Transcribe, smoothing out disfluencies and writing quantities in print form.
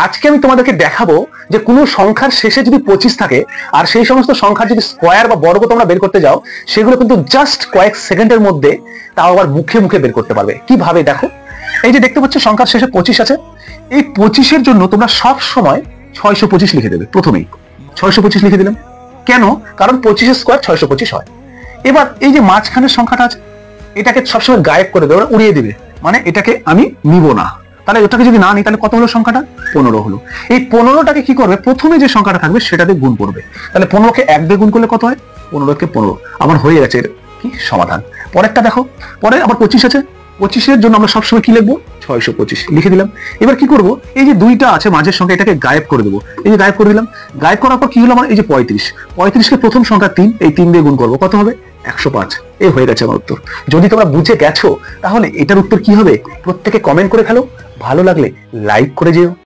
আজকে আমি তোমাদেরকে দেখাবো যে কোনো সংখ্যার শেষে যদি 25 থাকে আর সেই সমস্ত সংখ্যার যদি স্কয়ার বা বর্গ তোমরা বের করতে যাও, সেগুলো কিন্তু জাস্ট কয়েক সেকেন্ডের মধ্যে তাও আবার মুখে মুখে বের করতে পারবে। কিভাবে দেখো, এই যে দেখতে পাচ্ছ সংখ্যার শেষে 25 আছে, এই 25-এর জন্য তোমরা সব সময় 625 লিখে দেবে। প্রথমেই 625 লিখে দিলাম। কেন? কারণ 25 স্কয়ার 625 হয়। এবার এই যে মাঝখানের সংখ্যাটা আছে, এটাকে সবসময় গায়েব করে দেবে, উড়িয়ে দিবে, মানে এটাকে আমি নিব না। তাহলে ওটাকে যদি না নিই তাহলে কত হলো সংখ্যাটা? 15 হলো। এই 15টাকে কি করবে? প্রথমে যে সংখ্যাটা থাকবে সেটাতে গুণ করবে। তাহলে 15কে 1 দিয়ে গুণ করলে কত হয়? 15কে 15। আমার হয়ে গেছে কি সমাধান। পরেরটা দেখো, পরে আবার 25 আছে, 25-এর জন্য আমরা সবসময় কি লিখবো? 625 লিখে দিলাম। এবার কি করব? এই যে 2টা আছে মাঝের সংখ্যা, এটাকে গায়েব করে দেবো। এই যে গায়েব করে দিলাম। গায়েব করার পর কি হলো আমার? এই যে 35, 35কে প্রথম সংখ্যা 3, এই 3 দিয়ে গুণ করবো, কত হবে? 105। এই হয়ে গেছে আমার উত্তর। যদি তোমরা বুঝে গেছো তাহলে এটার উত্তর কি হবে প্রত্যেকে কমেন্ট করে ফেলো, ভালো লাগলে লাইক করে যেও।